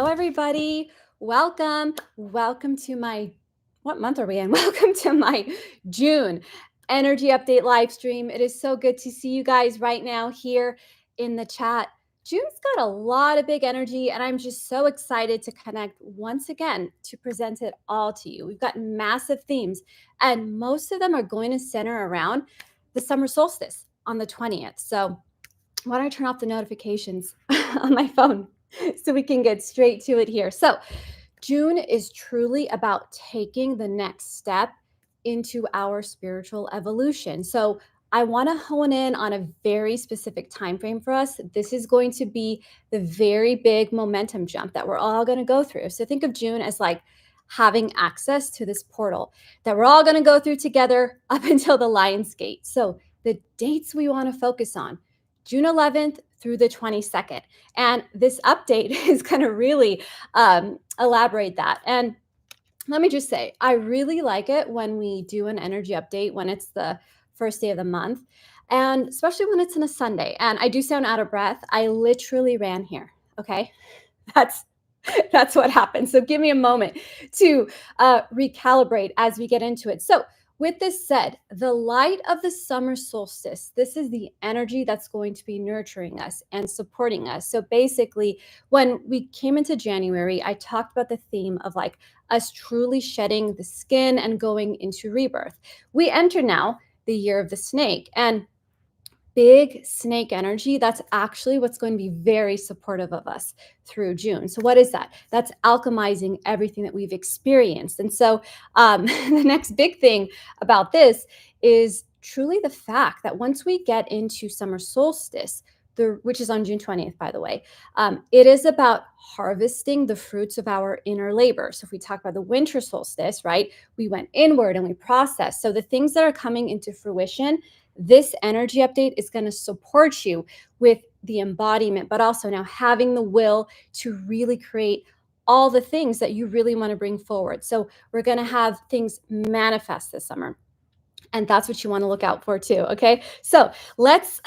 Hello, everybody. Welcome to my, what month are we in? Welcome to my June energy update live stream. It is so good to see you guys right now here in the chat. June's got a lot of big energy, and I'm just so excited to connect once again to present it all to you. We've got massive themes, and most of them are going to center around the summer solstice on the 20th. So why don't I turn off the notifications on my phone so we can get straight to it here. So June is truly about taking the next step into our spiritual evolution. So I want to hone in on a very specific time frame for us. This is going to be the very big momentum jump that we're all going to go through. So think of June as like having access to this portal that we're all going to go through together up until the Lion's Gate. So the dates we want to focus on: June 11th through the 22nd. And this update is going to really elaborate that. And let me just say, I really like it when we do an energy update when it's the first day of the month, and especially when it's on a Sunday. And I do sound out of breath. I literally ran here. Okay. That's that's what happened. So give me a moment to recalibrate as we get into it. So with this said, the light of the summer solstice, this is the energy that's going to be nurturing us and supporting us. So basically, when we came into January, I talked about the theme of like us truly shedding the skin and going into rebirth. We enter now the year of the snake, and big snake energy, that's actually what's going to be very supportive of us through June. So what is that? That's alchemizing everything that we've experienced. And so the next big thing about this is truly the fact that once we get into summer solstice, which is on June 20th, by the way, it is about harvesting the fruits of our inner labor. So if we talk about the winter solstice, right, we went inward and we processed. So the things that are coming into fruition, this energy update is going to support you with the embodiment, but also now having the will to really create all the things that you really want to bring forward. So we're going to have things manifest this summer. And that's what you want to look out for too. Okay. So let's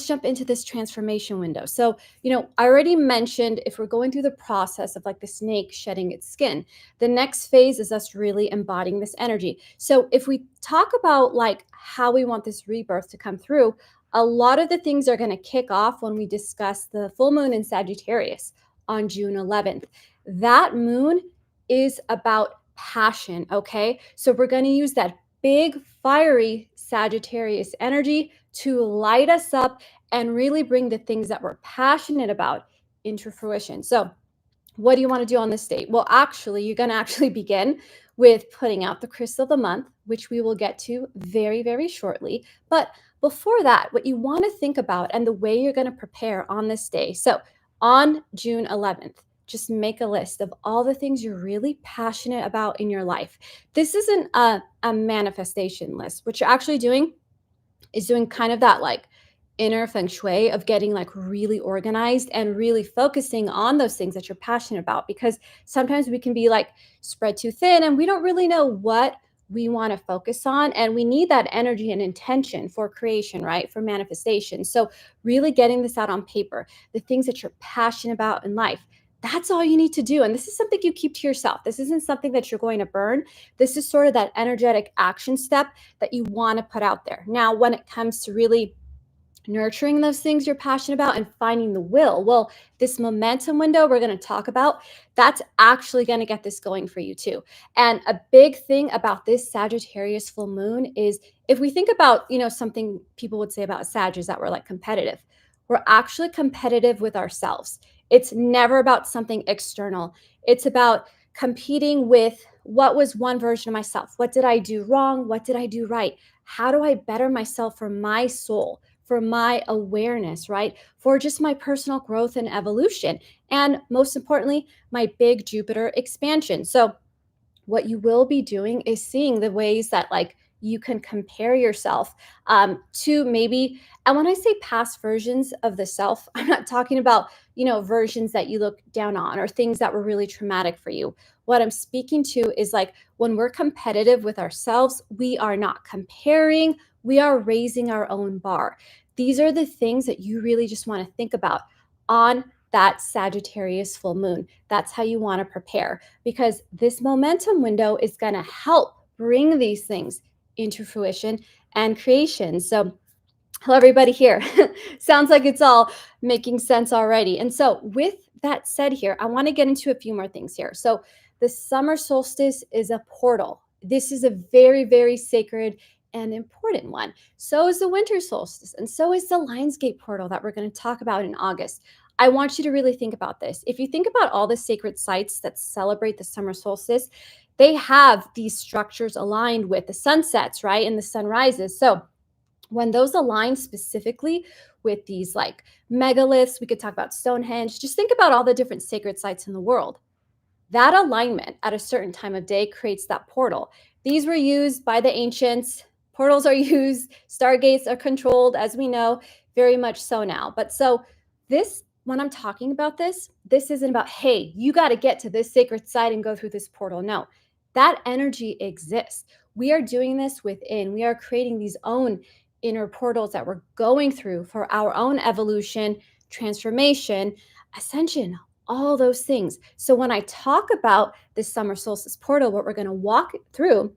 jump into this transformation window. So, I already mentioned if we're going through the process of like the snake shedding its skin, the next phase is us really embodying this energy. So if we talk about like how we want this rebirth to come through, a lot of the things are going to kick off when we discuss the full moon in Sagittarius on June 11th. That moon is about passion. Okay. So we're going to use that big, fiery Sagittarius energy to light us up and really bring the things that we're passionate about into fruition. So what do you want to do on this date? Well, actually, you're going to actually begin with putting out the crystal of the month, which we will get to very, very shortly. But before that, what you want to think about and the way you're going to prepare on this day. So on June 11th, just make a list of all the things you're really passionate about in your life. This isn't a manifestation list. What you're actually doing is doing kind of that like inner feng shui of getting like really organized and really focusing on those things that you're passionate about, because sometimes we can be like spread too thin and we don't really know what we want to focus on, and we need that energy and intention for creation, right, for manifestation. So really getting this out on paper, the things that you're passionate about in life, that's all you need to do. And this is something you keep to yourself. This isn't something that you're going to burn. This is sort of that energetic action step that you want to put out there. Now, when it comes to really nurturing those things you're passionate about and finding the will, well, this momentum window we're going to talk about, that's actually going to get this going for you too. And a big thing about this Sagittarius full moon is, if we think about, something people would say about Sag is that we're like competitive. We're actually competitive with ourselves. It's never about something external. It's about competing with what was one version of myself. What did I do wrong? What did I do right? How do I better myself for my soul, for my awareness, right? For just my personal growth and evolution. And most importantly, my big Jupiter expansion. So what you will be doing is seeing the ways that like you can compare yourself to maybe, and when I say past versions of the self, I'm not talking about, versions that you look down on or things that were really traumatic for you. What I'm speaking to is like when we're competitive with ourselves, we are not comparing, we are raising our own bar. These are the things that you really just want to think about on that Sagittarius full moon. That's how you want to prepare, because this momentum window is going to help bring these things into fruition and creation. So, hello, everybody here. Sounds like it's all making sense already. And so, with that said, here, I want to get into a few more things here. So, the summer solstice is a portal. This is a very, very sacred and important one. So is the winter solstice, and so is the Lionsgate portal that we're going to talk about in August. I want you to really think about this. If you think about all the sacred sites that celebrate the summer solstice, they have these structures aligned with the sunsets, right? And the sunrises. So, when those align specifically with these like megaliths, we could talk about Stonehenge. Just think about all the different sacred sites in the world. That alignment at a certain time of day creates that portal. These were used by the ancients. Portals are used, stargates are controlled, as we know, very much so now. But so, this, when I'm talking about this isn't about, hey, you got to get to this sacred site and go through this portal. No, that energy exists. We are doing this within. We are creating these own inner portals that we're going through for our own evolution, transformation, ascension, all those things. So when I talk about this summer solstice portal, what we're going to walk through,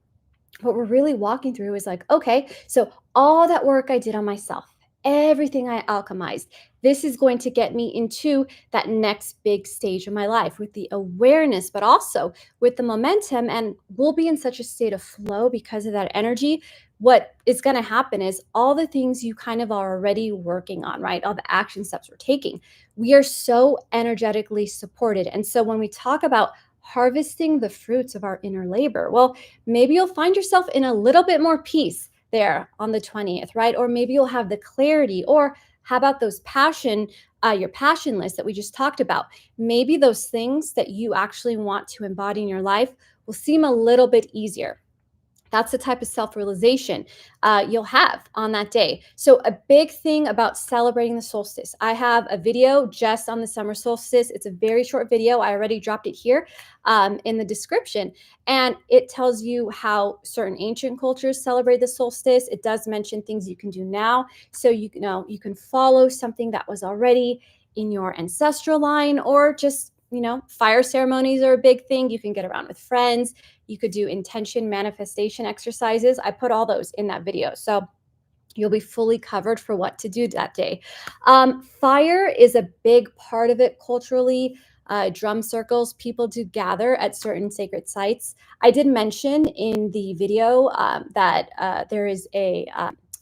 what we're really walking through is like, okay, so all that work I did on myself, everything I alchemized, this is going to get me into that next big stage of my life with the awareness, but also with the momentum. And we'll be in such a state of flow because of that energy. What is going to happen is all the things you kind of are already working on, right? All the action steps we're taking, we are so energetically supported. And so when we talk about harvesting the fruits of our inner labor, well, maybe you'll find yourself in a little bit more peace there on the 20th, right? Or maybe you'll have the clarity. Or how about those your passion list that we just talked about? Maybe those things that you actually want to embody in your life will seem a little bit easier. That's the type of self-realization you'll have on that day. So a big thing about celebrating the solstice, I have a video just on the summer solstice. It's a very short video. I already dropped it here in the description. And it tells you how certain ancient cultures celebrate the solstice. It does mention things you can do now. So you know, you can follow something that was already in your ancestral line, or just, you know, fire ceremonies are a big thing. You can get around with friends. You could do intention manifestation exercises. I put all those in that video. So you'll be fully covered for what to do that day. Fire is a big part of it culturally. Drum circles, people do gather at certain sacred sites. I did mention in the video that there is a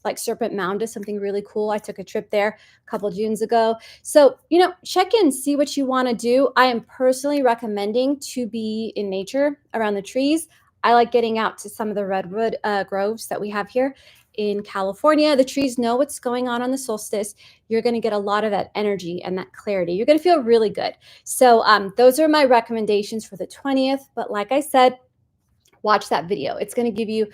like Serpent Mound is something really cool. I took a trip there a couple of Junes ago. So, you know, check in, see what you want to do. I am personally recommending to be in nature around the trees. I like getting out to some of the redwood groves that we have here in California. The trees know what's going on the solstice. You're going to get a lot of that energy and that clarity. You're going to feel really good. So those are my recommendations for the 20th. But like I said, watch that video. It's going to give you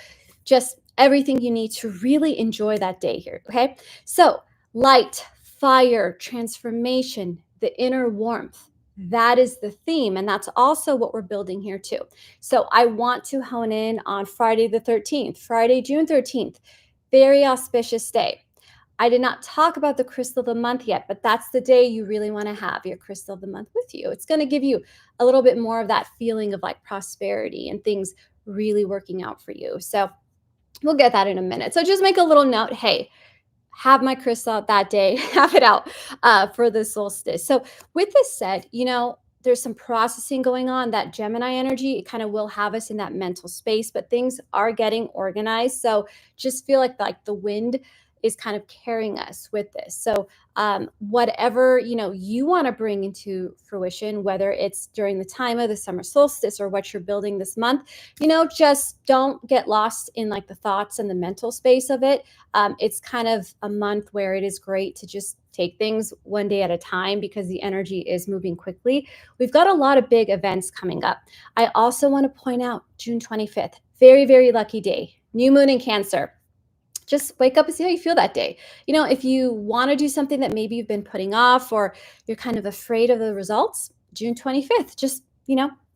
just everything you need to really enjoy that day here. Okay. So light, fire, transformation, the inner warmth. That is the theme. And that's also what we're building here too. So I want to hone in on Friday the 13th, Friday, June 13th. Very auspicious day. I did not talk about the crystal of the month yet, but that's the day you really want to have your crystal of the month with you. It's going to give you a little bit more of that feeling of like prosperity and things really working out for you. So we'll get that in a minute. So just make a little note. Hey, have my crystal out that day, have it out for the solstice. So with this said, you know, there's some processing going on. That Gemini energy, it kind of will have us in that mental space, but things are getting organized. So just feel like the wind is kind of carrying us with this. So whatever, you know, you want to bring into fruition, whether it's during the time of the summer solstice or what you're building this month, you know, just don't get lost in like the thoughts and the mental space of it. It's kind of a month where it is great to just take things one day at a time because the energy is moving quickly. We've got a lot of big events coming up. I also want to point out June 25th, very, very lucky day, new moon in Cancer. Just wake up and see how you feel that day. You know, if you want to do something that maybe you've been putting off or you're kind of afraid of the results, June 25th, just,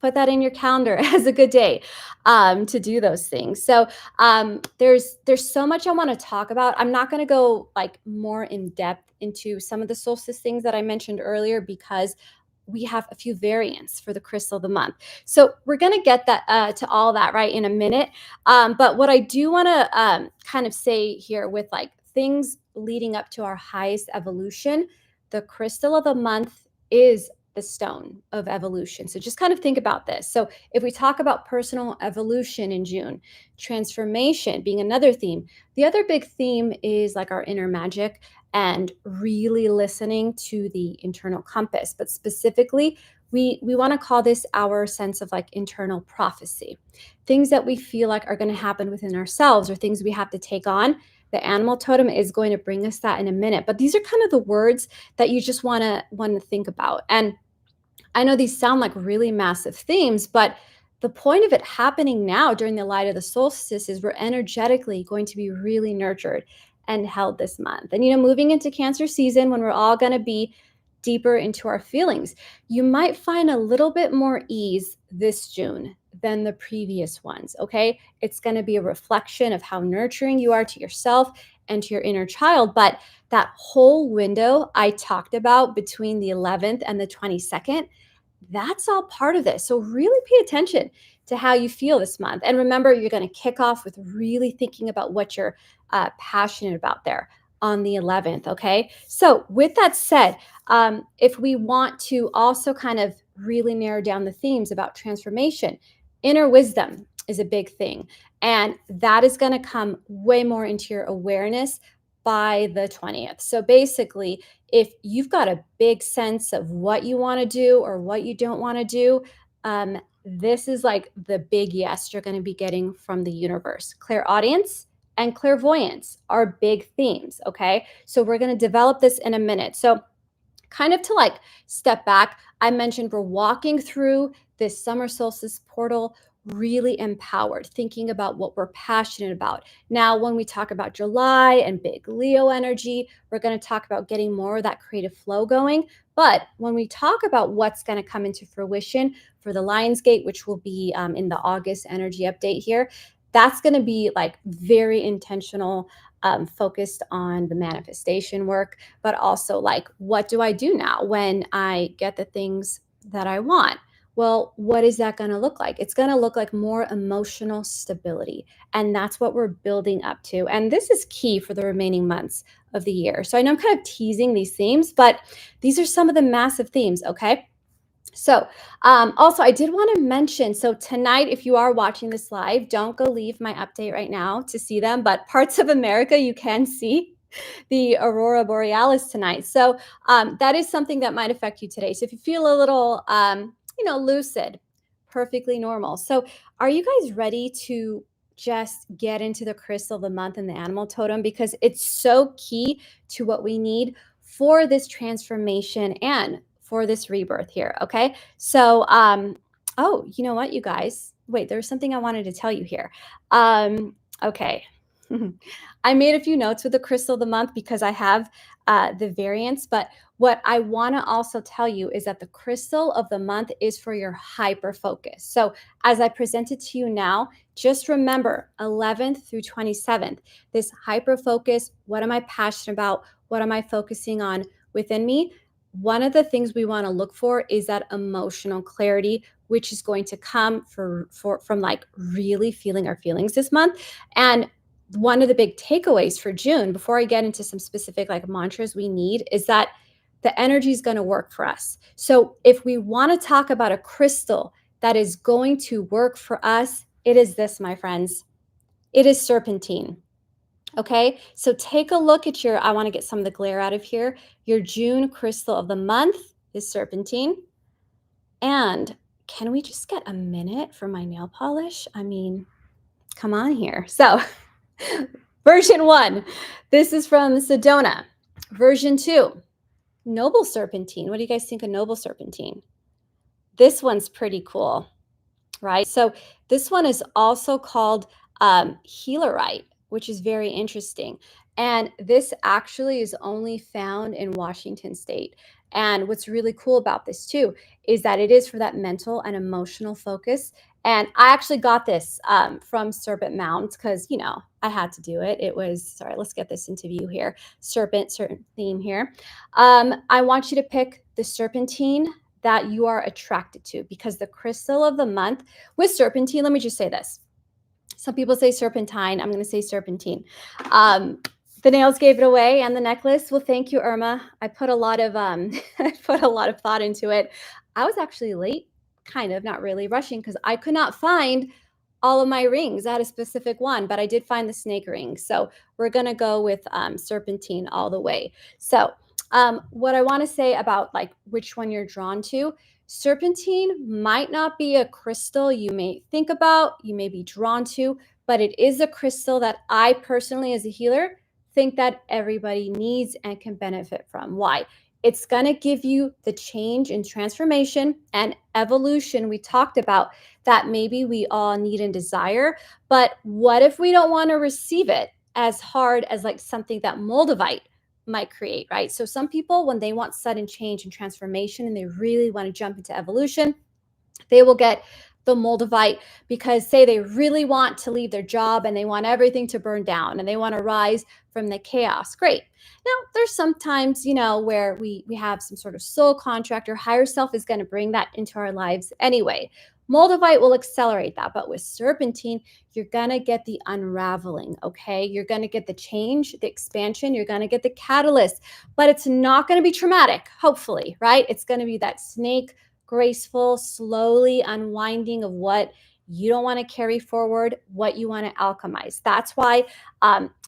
put that in your calendar as a good day to do those things. So there's so much I want to talk about. I'm not going to go like more in depth into some of the solstice things that I mentioned earlier because we have a few variants for the crystal of the month. So we're going to get that to all that right in a minute. But what I do want to kind of say here with like things leading up to our highest evolution, the crystal of the month is the stone of evolution. So just kind of think about this. So if we talk about personal evolution in June, transformation being another theme, the other big theme is like our inner magic and really listening to the internal compass. But specifically, we want to call this our sense of like internal prophecy, things that we feel like are going to happen within ourselves or things we have to take on. The animal totem is going to bring us that in a minute, but these are kind of the words that you just want to think about. And I know these sound like really massive themes, but the point of it happening now during the light of the solstice is we're energetically going to be really nurtured and held this month. And, moving into Cancer season when we're all going to be deeper into our feelings, you might find a little bit more ease this June than the previous ones. Okay. It's going to be a reflection of how nurturing you are to yourself and to your inner child. But that whole window I talked about between the 11th and the 22nd, that's all part of this. So really pay attention to how you feel this month. And remember, you're going to kick off with really thinking about what you're passionate about there on the 11th. Okay. So with that said, if we want to also kind of really narrow down the themes about transformation, inner wisdom is a big thing. And that is going to come way more into your awareness by the 20th. So basically, if you've got a big sense of what you want to do or what you don't want to do, this is like the big yes you're going to be getting from the universe. Clairaudience and clairvoyance are big themes. Okay. So we're going to develop this in a minute. So, kind of to like step back, I mentioned we're walking through this summer solstice portal really empowered, thinking about what we're passionate about. Now, when we talk about July and big Leo energy, we're going to talk about getting more of that creative flow going. But when we talk about what's going to come into fruition for the Lionsgate, which will be in the August energy update here, that's going to be like very intentional, focused on the manifestation work, but also like, what do I do now when I get the things that I want? Well, what is that going to look like? It's going to look like more emotional stability. And that's what we're building up to. And this is key for the remaining months of the year. So I know I'm kind of teasing these themes, but these are some of the massive themes. Okay. So also, I did want to mention, so tonight, if you are watching this live, don't go leave my update right now to see them, but parts of America, you can see the aurora borealis tonight. So that is something that might affect you today. So if you feel a little, lucid, perfectly normal. So are you guys ready to just get into the crystal of the month and the animal totem? Because it's so key to what we need for this transformation and for this rebirth here. Okay. So, oh, you know what, you guys? Wait, there's something I wanted to tell you here. Okay. I made a few notes with the crystal of the month because I have the variants, but what I want to also tell you is that the crystal of the month is for your hyper focus. So as I present it to you now, just remember 11th through 27th, this hyper focus. What am I passionate about? What am I focusing on within me? One of the things we want to look for is that emotional clarity, which is going to come from like really feeling our feelings this month. And one of the big takeaways for June, before I get into some specific like mantras we need, is that the energy is going to work for us. So if we want to talk about a crystal that is going to work for us, it is this, my friends. It is serpentine. Okay, so take a look at I want to get some of the glare out of here. Your June crystal of the month is serpentine. And can we just get a minute for my nail polish? I mean, come on here. So, version 1, this is from Sedona. Version 2, noble serpentine. What do you guys think of noble serpentine? This one's pretty cool, right? So this one is also called healerite, which is very interesting. And this actually is only found in Washington State. And what's really cool about this too is that it is for that mental and emotional focus. And I actually got this from Serpent Mounds because, I had to do it. It was, sorry, let's get this into view here. Certain theme here. I want you to pick the serpentine that you are attracted to, because the crystal of the month with serpentine, let me just say this. Some people say serpentine. I'm going to say serpentine. Um, the nails gave it away, and the necklace. Well, thank you, Irma. I put a lot of I put a lot of thought into it. I was actually late, kind of, not really rushing, because I could not find all of my rings. I had a specific one, but I did find the snake ring. So we're going to go with serpentine all the way. So what I want to say about like which one you're drawn to, serpentine might not be a crystal you may think about, you may be drawn to, but it is a crystal that I personally, as a healer, think that everybody needs and can benefit from. Why? It's going to give you the change and transformation and evolution we talked about that maybe we all need and desire. But what if we don't want to receive it as hard as like something that Moldavite might create, right? So some people, when they want sudden change and transformation and they really want to jump into evolution, they will get the Moldavite because, say, they really want to leave their job and they want everything to burn down and they want to rise from the chaos. Great. Now, there's sometimes, where we have some sort of soul contract or higher self is going to bring that into our lives anyway. Moldavite will accelerate that. But with serpentine, you're going to get the unraveling, okay? You're going to get the change, the expansion. You're going to get the catalyst. But it's not going to be traumatic, hopefully, right? It's going to be that snake graceful, slowly unwinding of what you don't want to carry forward, what you want to alchemize. That's why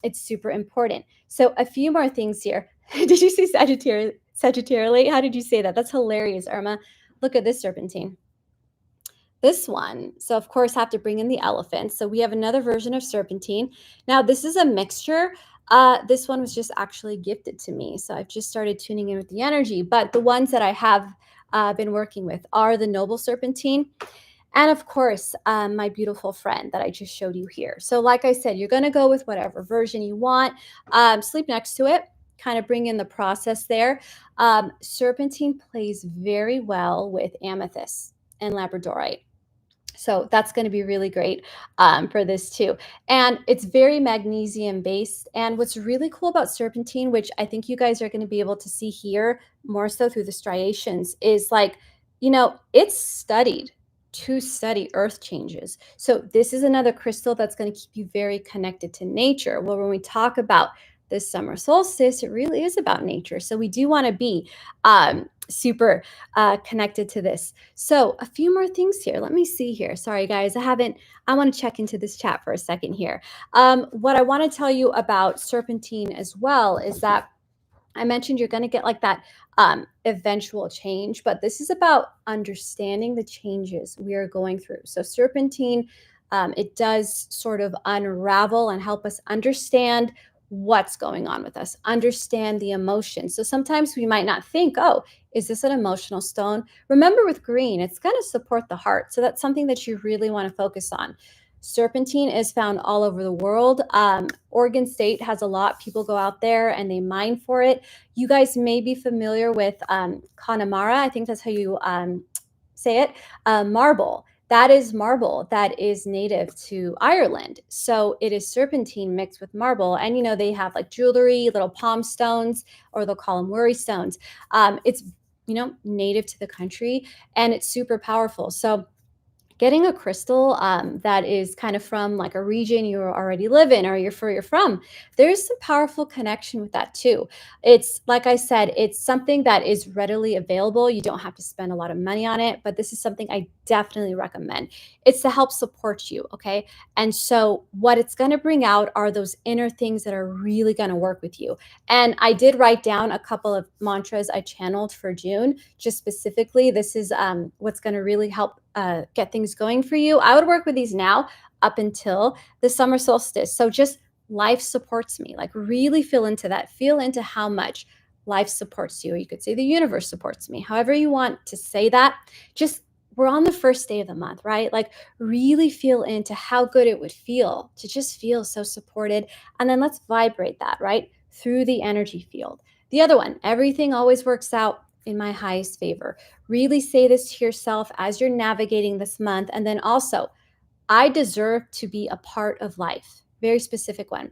it's super important. So a few more things here. Did you say Sagittarially? How did you say that? That's hilarious, Irma. Look at this serpentine. This one, so of course, have to bring in the elephant. So we have another version of serpentine. Now, this is a mixture. This one was just actually gifted to me. So I've just started tuning in with the energy. But the ones that I have been working with are the noble serpentine. And of course, my beautiful friend that I just showed you here. So like I said, you're going to go with whatever version you want. Sleep next to it. Kind of bring in the process there. Serpentine plays very well with amethyst and labradorite. So that's going to be really great for this too. And it's very magnesium based. And what's really cool about serpentine, which I think you guys are going to be able to see here more so through the striations, is like, it's studied to study earth changes. So this is another crystal that's going to keep you very connected to nature. Well, when we talk about this summer solstice, it really is about nature. So we do want to be super connected to this. So a few more things here. Let me see here. Sorry, guys. I want to check into this chat for a second here. What I want to tell you about serpentine as well is that I mentioned you're going to get like that eventual change, but this is about understanding the changes we are going through. So serpentine, it does sort of unravel and help us understand what's going on with us, understand the emotions. So sometimes we might not think, oh, is this an emotional stone? Remember with green, it's going to support the heart. So that's something that you really want to focus on. Serpentine is found all over the world. Oregon State has a lot. People go out there and they mine for it. You guys may be familiar with Connemara. I think that's how you say it. Marble. That is marble that is native to Ireland. So it is serpentine mixed with marble. And, they have like jewelry, little palm stones, or they'll call them worry stones. It's, native to the country and it's super powerful. So getting a crystal that is kind of from like a region you already live in or you're from, there's some powerful connection with that too. It's like I said, it's something that is readily available. You don't have to spend a lot of money on it, but this is something I definitely recommend. It's to help support you, okay? And so what it's going to bring out are those inner things that are really going to work with you. And I did write down a couple of mantras I channeled for June, just specifically. This is what's going to really help get things going for you. I would work with these now up until the summer solstice. So just life supports me, like really feel into that, feel into how much life supports you. Or you could say the universe supports me, however you want to say that. Just we're on the first day of the month, right? Like really feel into how good it would feel to just feel so supported. And then let's vibrate that, right? Through the energy field. The other one, everything always works out in my highest favor. Really say this to yourself as you're navigating this month. And then also, I deserve to be a part of life. Very specific one.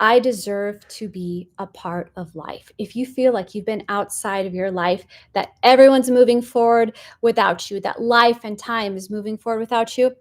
I deserve to be a part of life. If you feel like you've been outside of your life, that everyone's moving forward without you, that life and time is moving forward without you,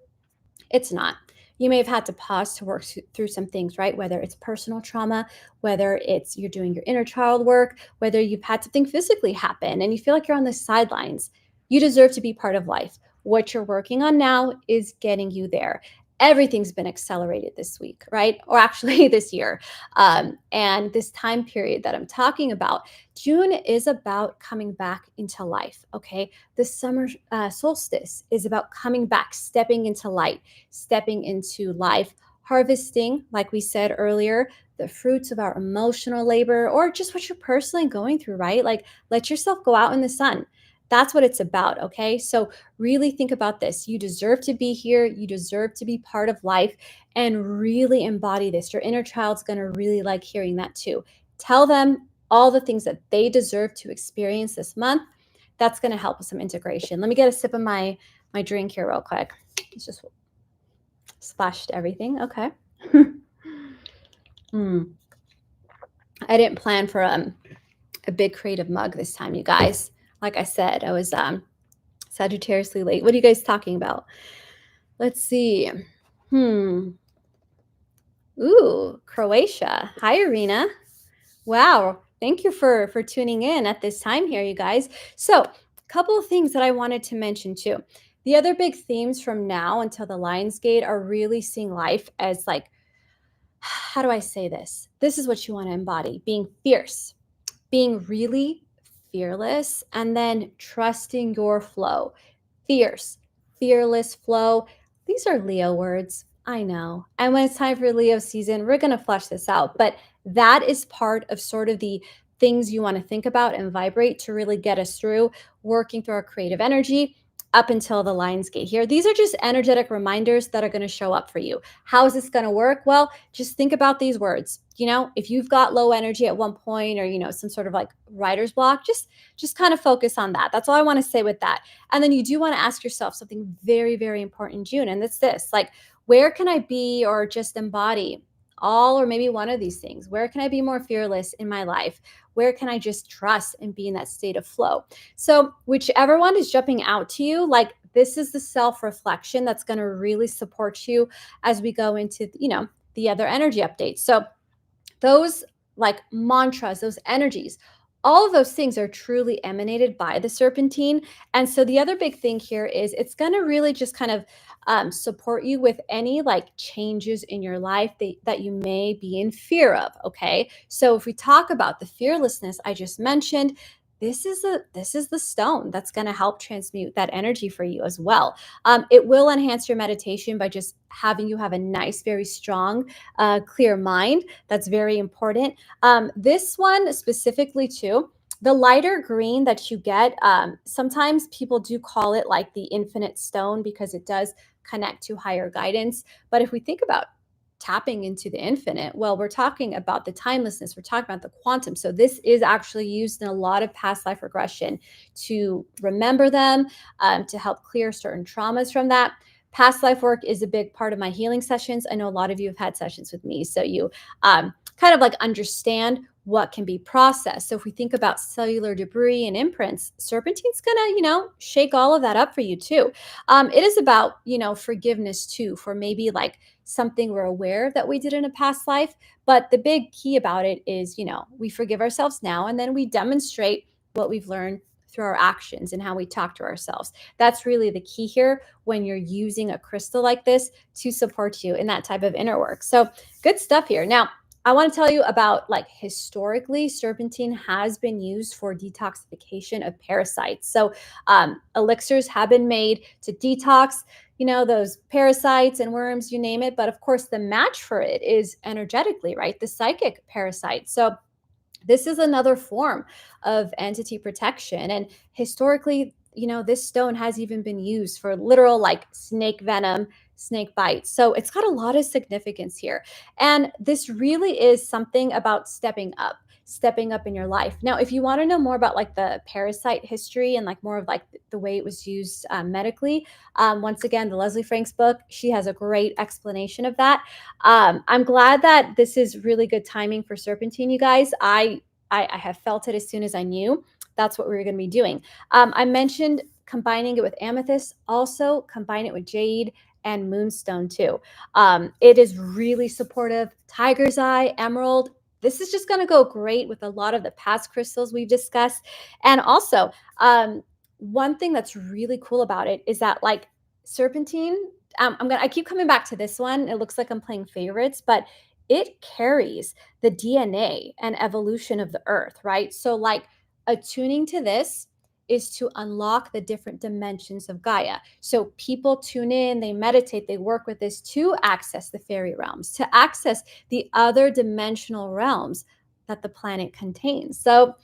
it's not. You may have had to pause to work through some things, right? Whether it's personal trauma, whether it's you're doing your inner child work, whether you've had something physically happen and you feel like you're on the sidelines. You deserve to be part of life. What you're working on now is getting you there. Everything's been accelerated this week, right? Or actually this year. And this time period that I'm talking about, June is about coming back into life, okay? The summer solstice is about coming back, stepping into light, stepping into life, harvesting, like we said earlier, the fruits of our emotional labor or just what you're personally going through, right? Like let yourself go out in the sun. That's what it's about, okay? So really think about this. You deserve to be here. You deserve to be part of life and really embody this. Your inner child's going to really like hearing that too. Tell them all the things that they deserve to experience this month. That's going to help with some integration. Let me get a sip of my drink here real quick. It's just splashed everything. Okay. I didn't plan for a big creative mug this time, you guys. Like I said, I was Sagittariously late. What are you guys talking about? Let's see. Ooh, Croatia. Hi, Irina. Wow. Thank you for tuning in at this time here, you guys. So, a couple of things that I wanted to mention too. The other big themes from now until the Lions Gate are really seeing life as like, how do I say this? This is what you want to embody, being fierce, being really fearless, and then trusting your flow. Fierce, fearless flow. These are Leo words. I know. And when it's time for Leo season, we're going to flesh this out. But that is part of sort of the things you want to think about and vibrate to really get us through working through our creative energy up until the Lions Gate here. These are just energetic reminders that are going to show up for you. How is this going to work? Well, just think about these words. You know, if you've got low energy at one point or, you know, some sort of like writer's block, just kind of focus on that. That's all I want to say with that. And then you do want to ask yourself something very, very important in June. And it's this, like, where can I be or just embody all or maybe one of these things? Where can I be more fearless in my life? Where can I just trust and be in that state of flow? So whichever one is jumping out to you, like this is the self-reflection that's going to really support you as we go into, you know, the other energy updates. So those like mantras, those energies, all of those things are truly emanated by the serpentine. And so the other big thing here is it's going to really just kind of support you with any like changes in your life that you may be in fear of. Okay. So if we talk about the fearlessness I just mentioned, this is the stone that's going to help transmute that energy for you as well. It will enhance your meditation by just having you have a nice, very strong, clear mind. That's very important. This one specifically too, the lighter green that you get, sometimes people do call it like the infinite stone because it does connect to higher guidance. But if we think about tapping into the infinite, well, we're talking about the timelessness, we're talking about the quantum. So this is actually used in a lot of past life regression to remember them, to help clear certain traumas from that. Past life work is a big part of my healing sessions. I know a lot of you have had sessions with me, so you kind of like understand what can be processed. So if we think about cellular debris and imprints, serpentine's gonna, you know, shake all of that up for you too. It is about, you know, forgiveness too, for maybe like something we're aware that we did in a past life. But the big key about it is, you know, we forgive ourselves now and then we demonstrate what we've learned through our actions and how we talk to ourselves. That's really the key here when you're using a crystal like this to support you in that type of inner work. So good stuff here. Now, I want to tell you about like historically, serpentine has been used for detoxification of parasites. So elixirs have been made to detox, you know, those parasites and worms, you name it. But of course, the match for it is energetically, right? The psychic parasite. So this is another form of entity protection. And historically, you know, this stone has even been used for literal like snake venom, snake bites. So it's got a lot of significance here. And this really is something about stepping up, stepping up in your life. Now, if you want to know more about like the parasite history and like more of like the way it was used medically, once again, the Leslie Franks book, she has a great explanation of that. I'm glad that this is really good timing for serpentine, you guys. I have felt it as soon as I knew that's what we were going to be doing. I mentioned combining it with amethyst, also combine it with jade and moonstone too. It is really supportive. Tiger's eye, emerald. This is just going to go great with a lot of the past crystals we've discussed. And also, one thing that's really cool about it is that like serpentine, I keep coming back to this one. It looks like I'm playing favorites, but it carries the DNA and evolution of the earth, right? So like attuning to this is to unlock the different dimensions of Gaia. So people tune in, they meditate, they work with this to access the fairy realms, to access the other dimensional realms that the planet contains. So,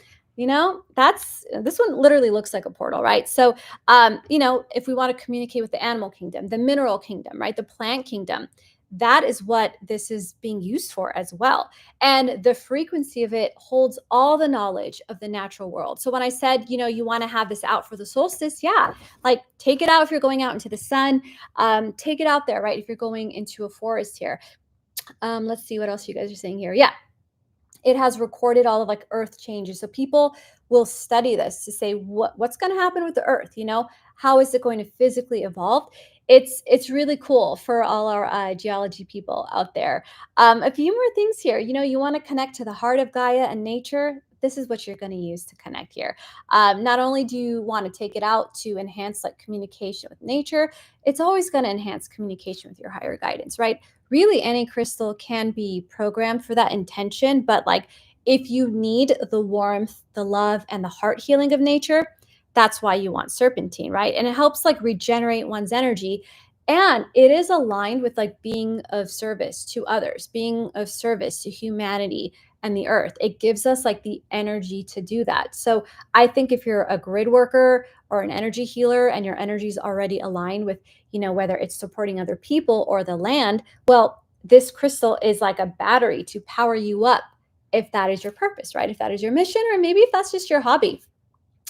that's this one literally looks like a portal, right? So, if we want to communicate with the animal kingdom, the mineral kingdom, right, the plant kingdom, that is what this is being used for as well. And the frequency of it holds all the knowledge of the natural world. So when I said, you want to have this out for the solstice, yeah, like take it out if you're going out into the sun, take it out there, right? If you're going into a forest here. Let's see what else you guys are saying here. Yeah, it has recorded all of like earth changes. So people will study this to say what's going to happen with the earth, how is it going to physically evolve. It's really cool for all our geology people out there. A few more things here. You want to connect to the heart of Gaia and nature. This is what you're going to use to connect here. Not only do you want to take it out to enhance like communication with nature, it's always going to enhance communication with your higher guidance, right? Really, any crystal can be programmed for that intention, but like if you need the warmth, the love, and the heart healing of nature, that's why you want serpentine, right? And it helps like regenerate one's energy. And it is aligned with like being of service to others, being of service to humanity and the earth. It gives us like the energy to do that. So I think if you're a grid worker or an energy healer and your energy is already aligned with, whether it's supporting other people or the land, well, this crystal is like a battery to power you up if that is your purpose, right? If that is your mission, or maybe if that's just your hobby,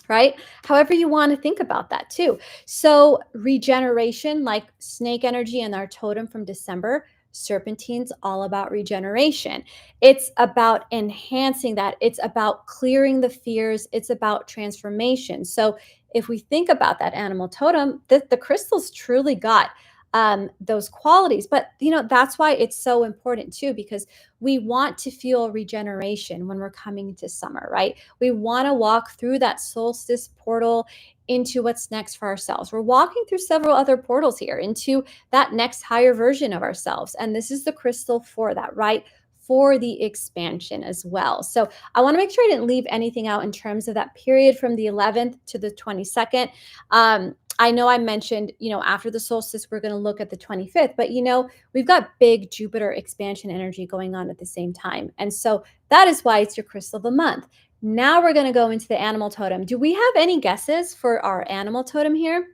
right? However you want to think about that too. So regeneration, like snake energy and our totem from December, serpentine's all about regeneration. It's about enhancing that. It's about clearing the fears. It's about transformation. So if we think about that animal totem, the crystals truly got those qualities. But that's why it's so important too, because we want to feel regeneration when we're coming into summer, right? We want to walk through that solstice portal into what's next for ourselves. We're walking through several other portals here into that next higher version of ourselves. And this is the crystal for that, right? For the expansion as well. So I want to make sure I didn't leave anything out in terms of that period from the 11th to the 22nd. I know I mentioned, after the solstice, we're going to look at the 25th, but we've got big Jupiter expansion energy going on at the same time. And so that is why it's your crystal of the month. Now we're going to go into the animal totem. Do we have any guesses for our animal totem here?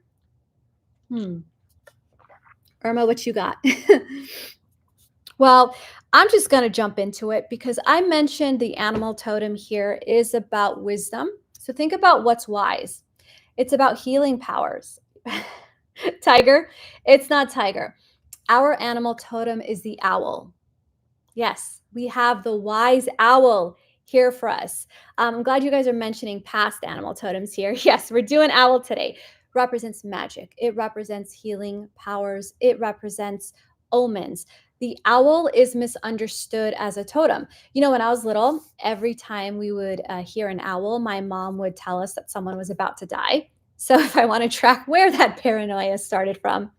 Irma, what you got? Well, I'm just going to jump into it because I mentioned the animal totem here is about wisdom. So think about what's wise. It's about healing powers. Tiger, it's not tiger. Our animal totem is the owl. Yes, we have the wise owl here for us. I'm glad you guys are mentioning past animal totems here. Yes, we're doing owl today. Represents magic. It represents healing powers. It represents omens. The owl is misunderstood as a totem. When I was little, every time we would hear an owl, my mom would tell us that someone was about to die. So if I want to track where that paranoia started from,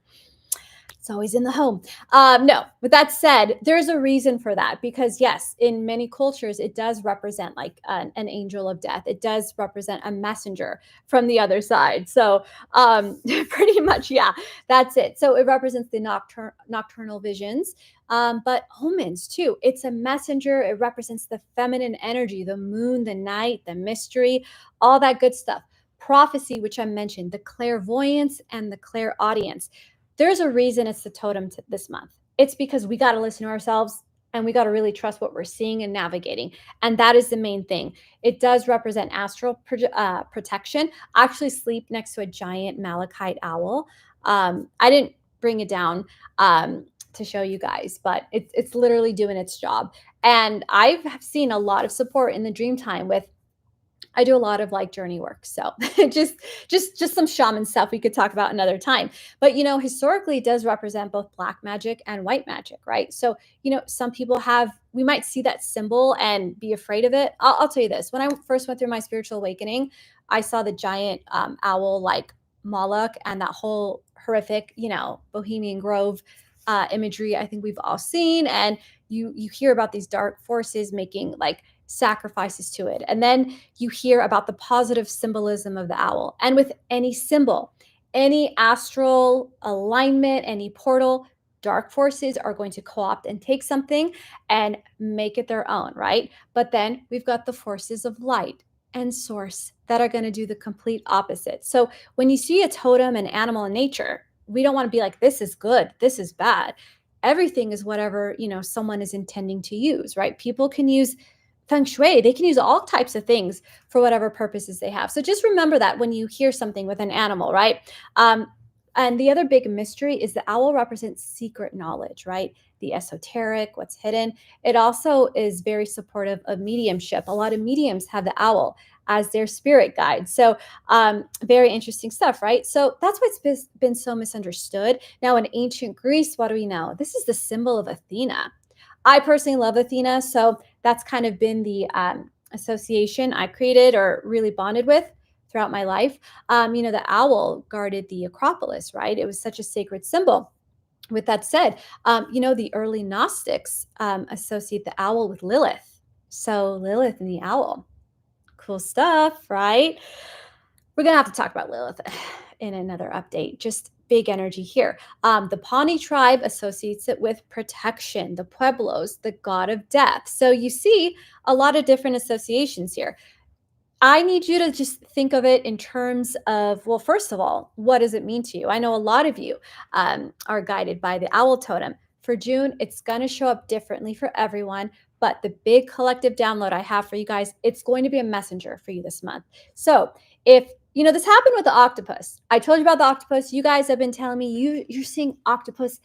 it's always in the home. No, with that said, there's a reason for that because yes, in many cultures, it does represent like an angel of death. It does represent a messenger from the other side. So pretty much, yeah, that's it. So it represents the nocturnal visions, but omens too. It's a messenger. It represents the feminine energy, the moon, the night, the mystery, all that good stuff. Prophecy, which I mentioned, the clairvoyance and the clairaudience. There's a reason it's the totem this month. It's because we got to listen to ourselves. And we got to really trust what we're seeing and navigating. And that is the main thing. It does represent astral protection. I actually sleep next to a giant malachite owl. I didn't bring it down to show you guys, but it's literally doing its job. And I've seen a lot of support in the dream time with, I do a lot of like journey work. So just some shaman stuff we could talk about another time. But historically it does represent both black magic and white magic, right? So, some people have, we might see that symbol and be afraid of it. I'll tell you this. When I first went through my spiritual awakening, I saw the giant owl like Moloch and that whole horrific, Bohemian Grove imagery I think we've all seen. And you hear about these dark forces making like sacrifices to it. And then you hear about the positive symbolism of the owl. And with any symbol, any astral alignment, any portal, dark forces are going to co opt and take something and make it their own, right? But then we've got the forces of light and source that are going to do the complete opposite. So when you see a totem, an animal in nature, we don't want to be like, this is good, this is bad. Everything is whatever, someone is intending to use, right? People can use feng shui, they can use all types of things for whatever purposes they have. So just remember that when you hear something with an animal, right? And the other big mystery is the owl represents secret knowledge, right? The esoteric, what's hidden. It also is very supportive of mediumship. A lot of mediums have the owl as their spirit guide. So very interesting stuff, right? So that's what's been so misunderstood. Now in ancient Greece, what do we know? This is the symbol of Athena. I personally love Athena, so that's kind of been the association I created or really bonded with throughout my life. The owl guarded the Acropolis, right? It was such a sacred symbol. With that said, the early Gnostics associate the owl with Lilith. So Lilith and the owl, cool stuff, right? We're going to have to talk about Lilith in another update. Just big energy here. The Pawnee tribe associates it with protection, the Pueblos, the god of death. So you see a lot of different associations here. I need you to just think of it in terms of, well, first of all, what does it mean to you? I know a lot of you are guided by the owl totem. For June, it's going to show up differently for everyone. But the big collective download I have for you guys, it's going to be a messenger for you this month. So if this happened with the octopus. I told you about the octopus. You guys have been telling me you're seeing octopus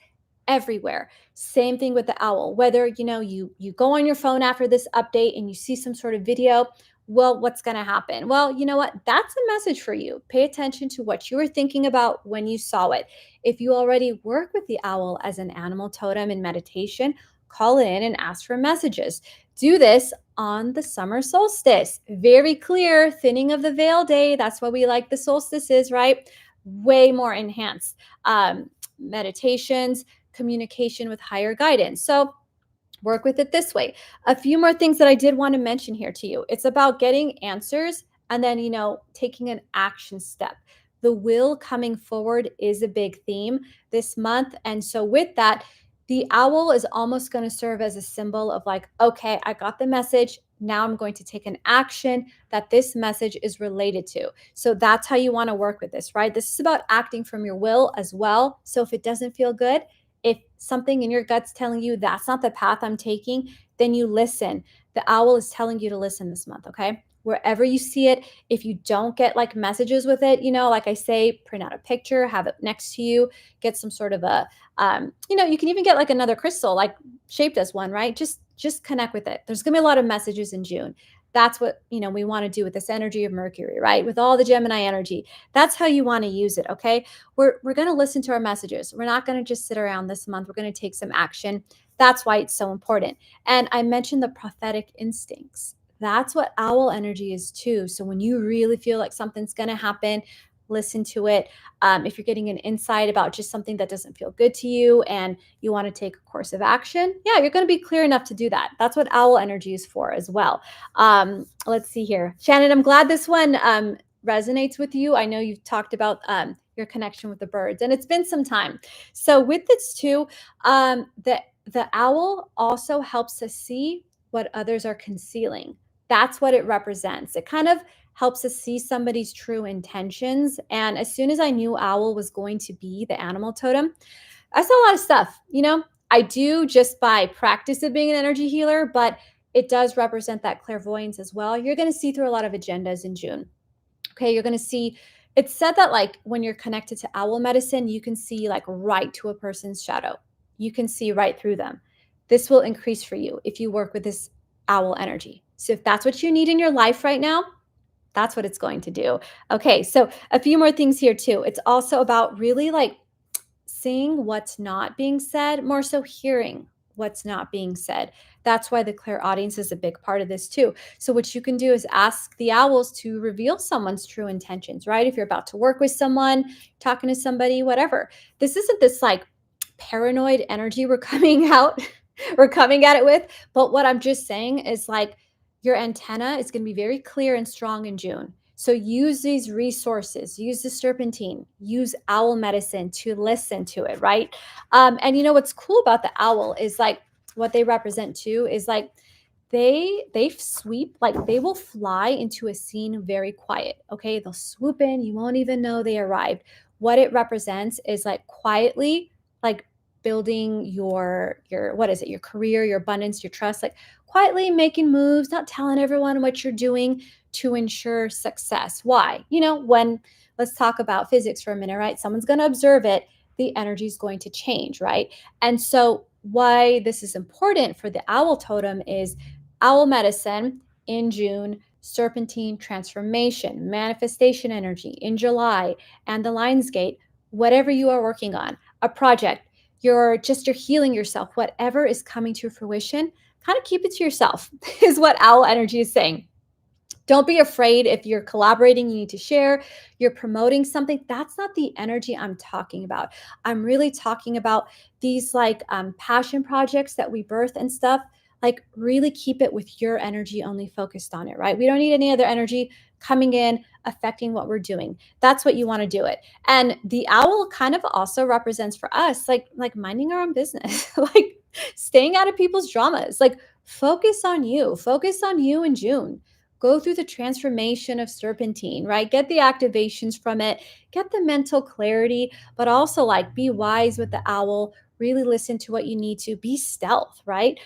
everywhere. Same thing with the owl. Whether you go on your phone after this update and you see some sort of video, well, what's going to happen? Well, you know what? That's a message for you. Pay attention to what you were thinking about when you saw it. If you already work with the owl as an animal totem in meditation, call in and ask for messages. Do this on the summer solstice. Very clear, thinning of the veil day. That's why we like the solstices, right? Way more enhanced meditations, communication with higher guidance. So work with it this way. A few more things that I did want to mention here to you. It's about getting answers and then, taking an action step. The will coming forward is a big theme this month. And so with that, the owl is almost going to serve as a symbol of like, okay, I got the message. Now I'm going to take an action that this message is related to. So that's how you want to work with this, right? This is about acting from your will as well. So if it doesn't feel good, if something in your gut's telling you that's not the path I'm taking, then you listen. The owl is telling you to listen this month, okay? Wherever you see it, if you don't get like messages with it, like I say, print out a picture, have it next to you, get some sort of a, you can even get like another crystal, like shaped as one, right? Just connect with it. There's gonna be a lot of messages in June. That's what, we want to do with this energy of Mercury, right? With all the Gemini energy. That's how you want to use it, okay? We're going to listen to our messages. We're not going to just sit around this month. We're going to take some action. That's why it's so important. And I mentioned the prophetic instincts. That's what owl energy is too. So when you really feel like something's going to happen, listen to it. If you're getting an insight about just something that doesn't feel good to you and you want to take a course of action, yeah, you're going to be clear enough to do that. That's what owl energy is for as well. Let's see here. Shannon, I'm glad this one resonates with you. I know you've talked about your connection with the birds, and it's been some time. So with this too, the owl also helps us see what others are concealing. That's what it represents. It kind of helps us see somebody's true intentions. And as soon as I knew owl was going to be the animal totem, I saw a lot of stuff, I do just by practice of being an energy healer, but it does represent that clairvoyance as well. You're going to see through a lot of agendas in June. Okay, you're going to see, it's said that like when you're connected to owl medicine, you can see like right to a person's shadow. You can see right through them. This will increase for you if you work with this owl energy. So if that's what you need in your life right now, that's what it's going to do. Okay, so a few more things here too. It's also about really like seeing what's not being said, more so hearing what's not being said. That's why the clairaudience is a big part of this too. So what you can do is ask the owls to reveal someone's true intentions, right? If you're about to work with someone, talking to somebody, whatever. This isn't this like paranoid energy we're coming out, we're coming at it with. But what I'm just saying is like your antenna is going to be very clear and strong in June. So use these resources, use the serpentine, use owl medicine to listen to it, right? And you know what's cool about the owl is like what they represent too is like they sweep, like they will fly into a scene very quiet. Okay, they'll swoop in, you won't even know they arrived. What it represents is like quietly, like building your what is it, your career, your abundance, your trust, like quietly making moves, not telling everyone what you're doing to ensure success. Why? You know, when let's talk about physics for a minute, right? Someone's going to observe it, the energy is going to change, right? And so, why this is important for the owl totem is owl medicine in June, serpentine transformation, manifestation energy in July, and the Lions Gate, whatever you are working on, a project, you're healing yourself, whatever is coming to fruition, kind of keep it to yourself, is what owl energy is saying. Don't be afraid if you're collaborating, you need to share, you're promoting something. That's not the energy I'm talking about. I'm really talking about these like passion projects that we birth and stuff. Like, really keep it with your energy only focused on it, right? We don't need any other energy coming in, affecting what we're doing. That's what you want to do it. And the owl kind of also represents for us like minding our own business, like staying out of people's dramas, like focus on you in June, go through the transformation of serpentine, right? Get the activations from it, get the mental clarity, but also like be wise with the owl. Really listen to what you need to be stealth, right?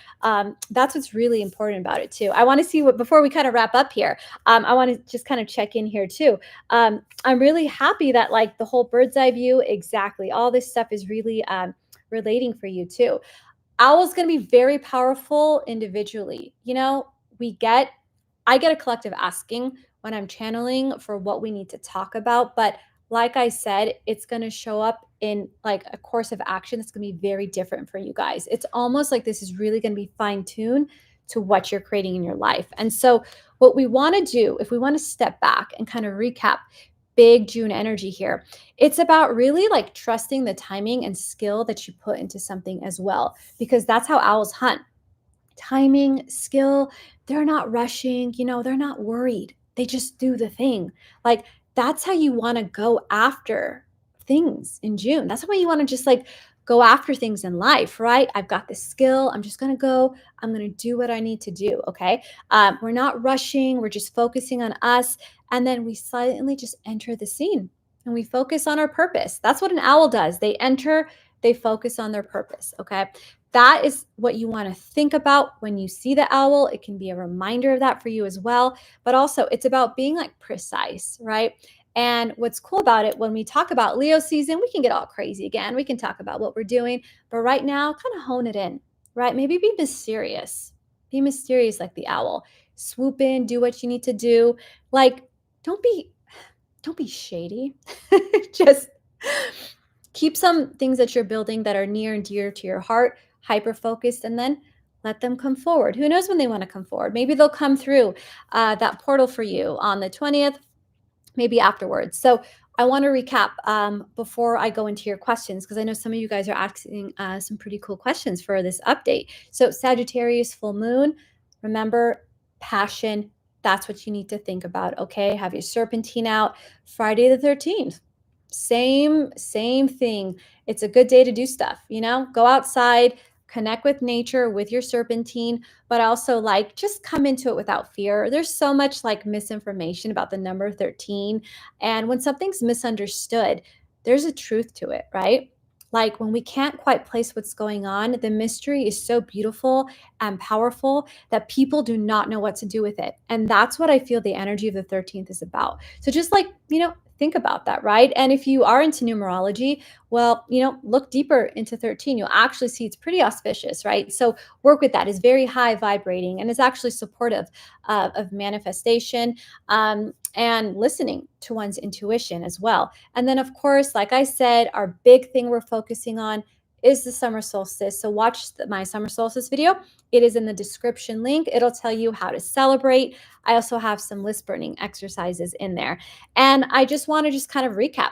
That's what's really important about it too. I want to see what before we kind of wrap up here. I want to just kind of check in here too. I'm really happy that like the whole bird's eye view, exactly. All this stuff is really relating for you too. Owl's going to be very powerful individually. You know, we get I get a collective asking when I'm channeling for what we need to talk about. But like I said, it's going to show up in like a course of action that's going to be very different for you guys. It's almost like this is really going to be fine tuned to what you're creating in your life. And so, what we want to do, if we want to step back and kind of recap big June energy here, it's about really like trusting the timing and skill that you put into something as well, because that's how owls hunt. Timing, skill, they're not rushing, you know, they're not worried. They just do the thing. Like, that's how you want to go after things in June. That's why you want to just like go after things in life, right? I've got this skill. I'm just going to go. I'm going to do what I need to do. Okay. We're not rushing. We're just focusing on us. And then we silently just enter the scene and we focus on our purpose. That's what an owl does. They enter, they focus on their purpose. Okay. That is what you want to think about when you see the owl. It can be a reminder of that for you as well. But also, it's about being like precise, right? And what's cool about it, when we talk about Leo season, we can get all crazy again. We can talk about what we're doing. But right now, kind of hone it in, right? Maybe be mysterious. Be mysterious like the owl. Swoop in, do what you need to do. Like, don't be don't be shady. Just keep some things that you're building that are near and dear to your heart, hyper focused, and then let them come forward. Who knows when they want to come forward? Maybe they'll come through that portal for you on the 20th, maybe afterwards. So I want to recap before I go into your questions, because I know some of you guys are asking some pretty cool questions for this update. So Sagittarius full moon, remember passion. That's what you need to think about. Okay. Have your serpentine out Friday the 13th. Same thing. It's a good day to do stuff, you know, go outside, connect with nature with your serpentine, but also like just come into it without fear. There's so much like misinformation about the number 13. And when something's misunderstood, there's a truth to it, right? Like when we can't quite place what's going on, the mystery is so beautiful and powerful that people do not know what to do with it. And that's what I feel the energy of the 13th is about. So just like, think about that, right? And if you are into numerology, well, look deeper into 13. You'll actually see it's pretty auspicious, right? So work with that. It's very high vibrating and is actually supportive of manifestation, and listening to one's intuition as well. And then, of course, like I said, our big thing we're focusing on is the summer solstice. So watch my summer solstice video. It is in the description link. It'll tell you how to celebrate. I also have some list burning exercises in there. And I just want to just kind of recap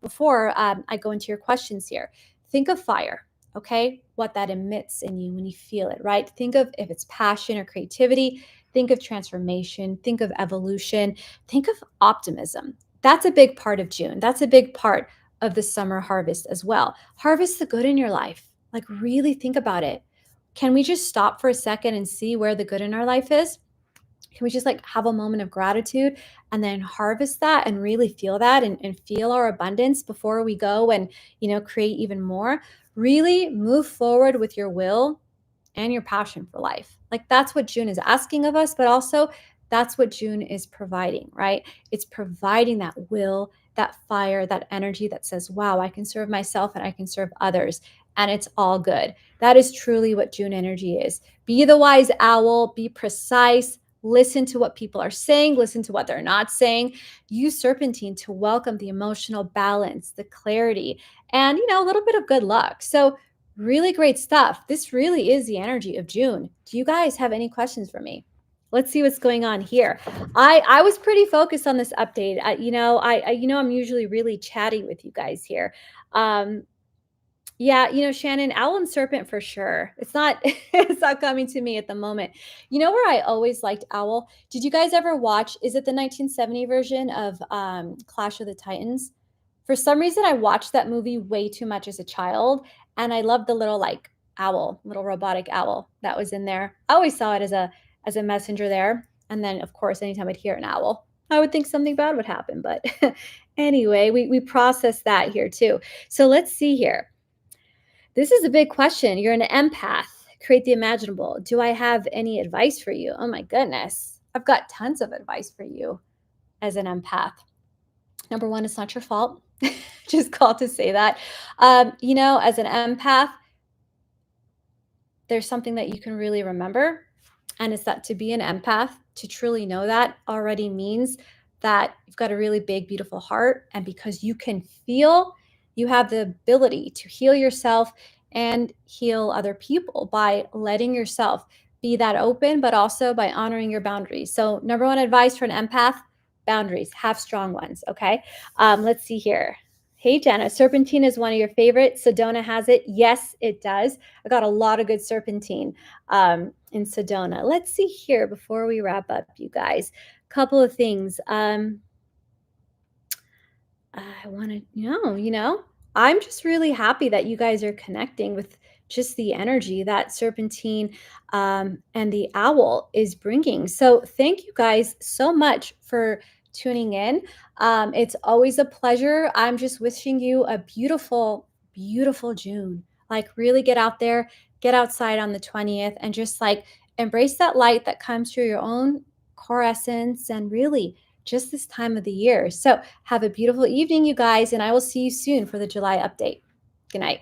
before I go into your questions here. Think of fire, okay? What that emits in you when you feel it, right? Think of if it's passion or creativity. Think of transformation. Think of evolution. Think of optimism. That's a big part of June. That's a big part of the summer harvest as well. Harvest the good in your life. Like, really think about it. Can we just stop for a second and see where the good in our life is? Can we just like have a moment of gratitude and then harvest that and really feel that and feel our abundance before we go and, create even more? Really move forward with your will and your passion for life. Like that's what June is asking of us, but also that's what June is providing, right? It's providing that will, that fire, that energy that says, wow, I can serve myself and I can serve others. And it's all good. That is truly what June energy is. Be the wise owl, be precise, listen to what people are saying, listen to what they're not saying. Use serpentine to welcome the emotional balance, the clarity, and, a little bit of good luck. So, really great stuff. This really is the energy of June. Do you guys have any questions for me? Let's see what's going on here. I was pretty focused on this update. I'm usually really chatty with you guys here. Um, yeah, Shannon, owl and serpent for sure. It's not it's not coming to me at the moment. You know where I always liked owl? Did you guys ever watch, is it the 1970 version of Clash of the Titans? For some reason I watched that movie way too much as a child, and I loved the little like owl, little robotic owl that was in there. I always saw it as a messenger there. And then of course anytime I'd hear an owl, I would think something bad would happen, but anyway, we process that here too. So let's see here. This is a big question. You're an empath. Create the imaginable. Do I have any advice for you? Oh my goodness. I've got tons of advice for you as an empath. Number one, it's not your fault. Just called to say that. As an empath, there's something that you can really remember. And it's that to be an empath, to truly know that already means that you've got a really big, beautiful heart. And because you can feel, you have the ability to heal yourself and heal other people by letting yourself be that open, but also by honoring your boundaries. So, number one advice for an empath, boundaries, have strong ones. Okay. Let's see here. Hey, Jenna, serpentine is one of your favorites. Sedona has it. Yes, it does. I got a lot of good serpentine in Sedona. Let's see here before we wrap up, you guys. Couple of things. I want to know, I'm just really happy that you guys are connecting with just the energy that serpentine and the owl is bringing. So thank you guys so much for tuning in. It's always a pleasure. I'm just wishing you a beautiful, beautiful June. Like really get out there, get outside on the 20th and just like embrace that light that comes through your own core essence and really just this time of the year. So have a beautiful evening, you guys, and I will see you soon for the July update. Good night.